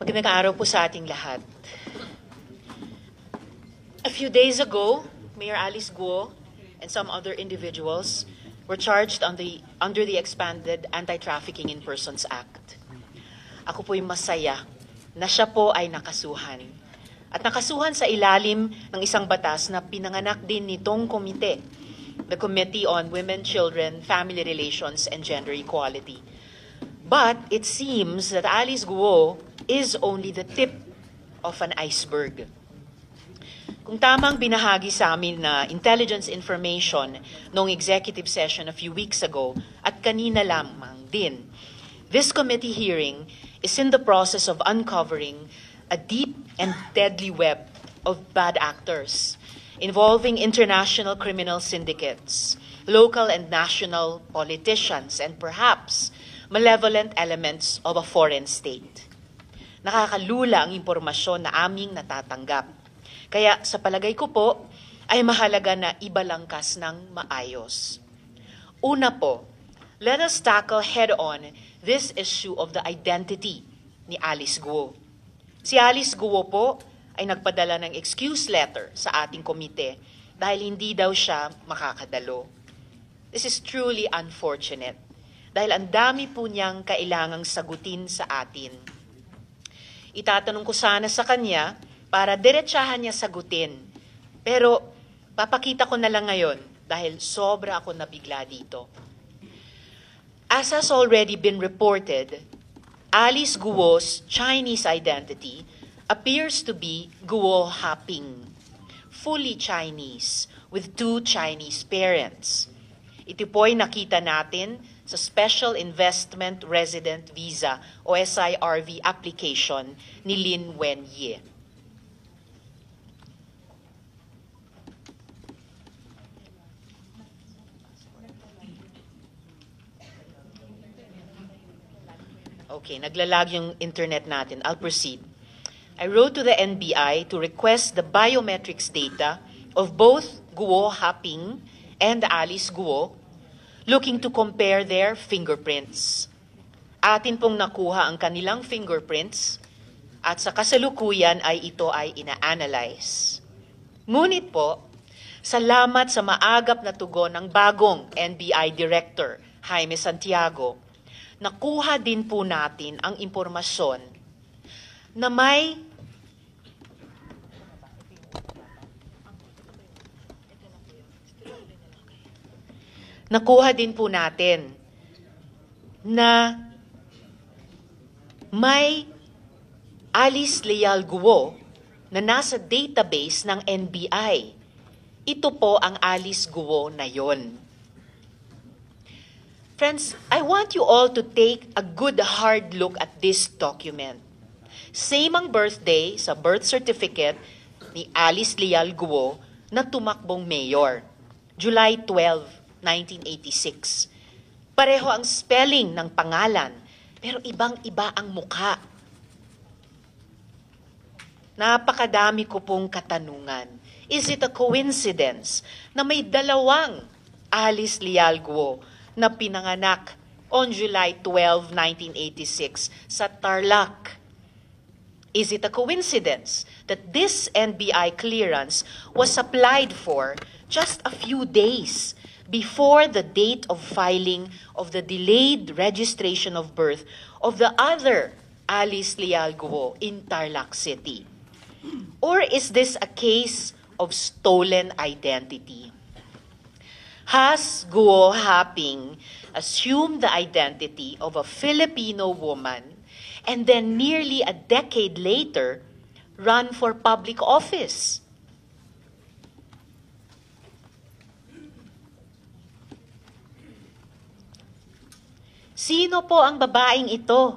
Magandang araw po sa ating lahat. A few days ago, Mayor Alice Guo and some other individuals were charged under the expanded Anti-Trafficking in Persons Act. Ako po'y masaya na siya po ay nakasuhan. At nakasuhan sa ilalim ng isang batas na pinanganak din nitong komite, the Committee on Women, Children, Family Relations, and Gender Equality. But it seems that Alice Guo is only the tip of an iceberg. Kung tamang binahagi sa amin na intelligence information noong executive session a few weeks ago at kanina lamang din, this committee hearing is in the process of uncovering a deep and deadly web of bad actors involving international criminal syndicates, local and national politicians, and perhaps malevolent elements of a foreign state. Nakakalula ang impormasyon na aming natatanggap. Kaya sa palagay ko po, ay mahalaga na ibalangkas ng maayos. Una po, let us tackle head-on this issue of the identity ni Alice Guo. Si Alice Guo po ay nagpadala ng excuse letter sa ating komite dahil hindi daw siya makakadalo. This is truly unfortunate dahil ang dami po niyang kailangang sagutin sa atin. Itatanong ko sana sa kanya para diretsahan niya sagutin. Pero papakita ko na lang ngayon dahil sobra ako nabigla dito. As has already been reported, Alice Guo's Chinese identity appears to be Guo Haping, fully Chinese, with 2 Chinese parents. Ito po'y nakita natin sa Special Investment Resident Visa o SIRV application ni Lin Wenye. Okay, naglalag yung internet natin. I'll proceed. I wrote to the NBI to request the biometrics data of both Guo Haping and Alice Guo, looking to compare their fingerprints. Atin pong nakuha ang kanilang fingerprints at sa kasalukuyan ay ito ay ina-analyze. Ngunit po, salamat sa maagap na tugon ng bagong NBI Director, Jaime Santiago, nakuha din po natin ang impormasyon na nakuha din po natin na may Alice Leal Guo na nasa database ng NBI. Ito po ang Alice Guo na yon. Friends, I want you all to take a good hard look at this document. Same ang birthday sa birth certificate ni Alice Leal Guo na tumakbong mayor, July 12, 1986. Pareho ang spelling ng pangalan, pero ibang-iba ang mukha. Napakadami ko pong katanungan. Is it a coincidence na may dalawang Alice Leal Guo na pinanganak on July 12, 1986 sa Tarlac? Is it a coincidence that this NBI clearance was applied for just a few days before the date of filing of the delayed registration of birth of the other Alice Leal Guo in Tarlac City? Or is this a case of stolen identity? Has Guo Haping assumed the identity of a Filipino woman and then nearly a decade later run for public office? Sino po ang babaeng ito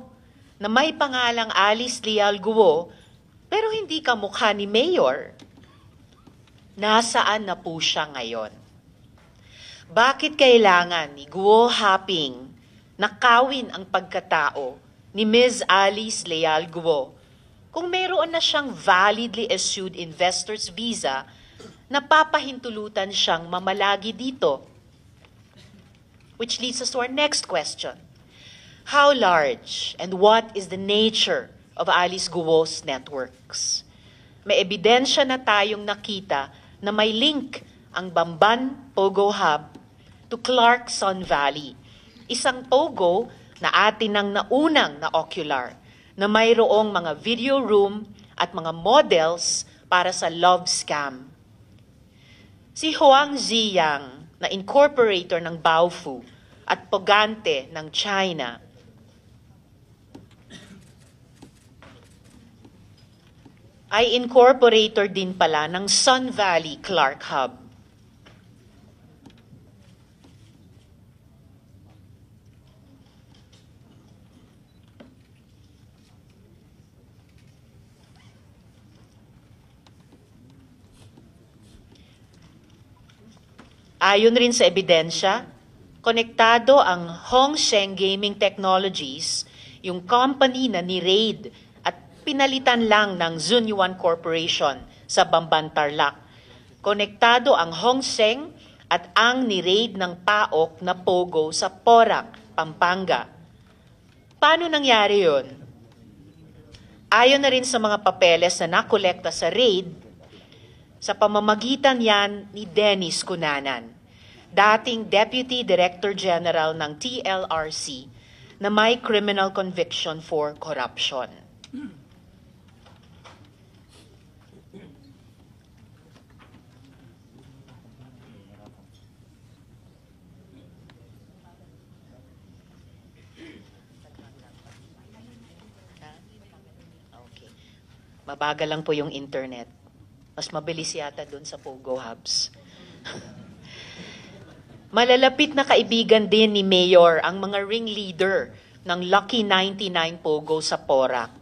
na may pangalang Alice Leal Guo pero hindi kamukha ni Mayor? Nasaan na po siya ngayon? Bakit kailangan ni Guo Haping nakawin ang pagkatao ni Ms. Alice Leal Guo kung mayroon na siyang validly issued investor's visa na papahintulutan siyang mamalagi dito? Which leads us to our next question. How large and what is the nature of Alice Guo's networks. May ebidensya na tayong nakita na may link ang Bamban Pogo Hub to Clarkson Valley, isang Pogo na atin ang naunang na ocular na mayroong mga video room at mga models para sa love scam. Si Huang Ziyang, na incorporator ng Baofu at pogante ng China, ay incorporator din pala ng Sun Valley Clark Hub. Ayon rin sa ebidensya, konektado ang Hongsheng Gaming Technologies, yung company na ni-raid at pinalitan lang ng Zunyuan Corporation sa Bamban Tarlac. Konektado ang Hongsheng at ang ni-raid ng PAOK na Pogo sa Porac, Pampanga. Paano nangyari yun? Ayon na rin sa mga papeles na nakolekta sa raid, sa pamamagitan yan ni Dennis Cunanan, dating Deputy Director General ng TLRC na may criminal conviction for corruption. Okay. Mabagal lang po yung internet. Mas mabilis yata dun sa Pogo Hubs. Malalapit na kaibigan din ni Mayor ang mga ringleader ng Lucky 99 Pogo sa Porac.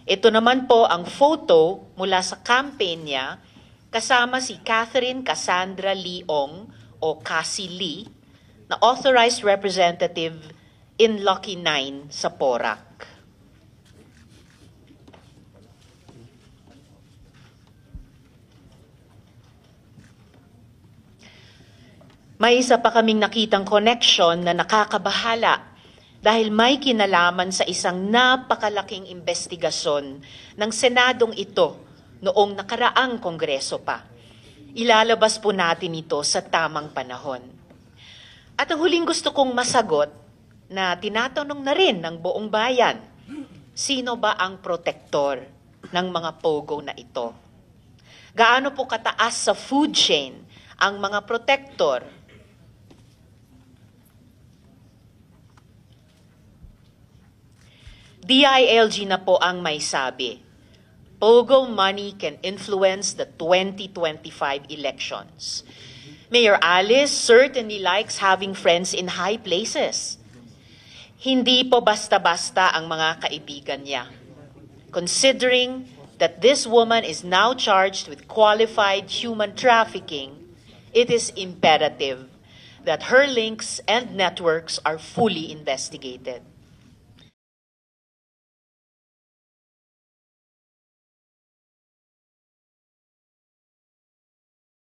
Ito naman po ang photo mula sa campaign niya kasama si Catherine Cassandra Leong o Cassie Lee na authorized representative in Lucky 9 sa Porac. May isa pa kaming nakitang connection na nakakabahala dahil may kinalaman sa isang napakalaking investigasyon ng Senadong ito noong nakaraang Kongreso pa. Ilalabas po natin ito sa tamang panahon. At ang huling gusto kong masagot na tinatanong na rin ng buong bayan, sino ba ang protektor ng mga Pogo na ito? Gaano po kataas sa food chain ang mga protektor? DILG na po ang may sabi. Pogo money can influence the 2025 elections. Mayor Alice certainly likes having friends in high places. Hindi po basta-basta ang mga kaibigan niya. Considering that this woman is now charged with qualified human trafficking, it is imperative that her links and networks are fully investigated.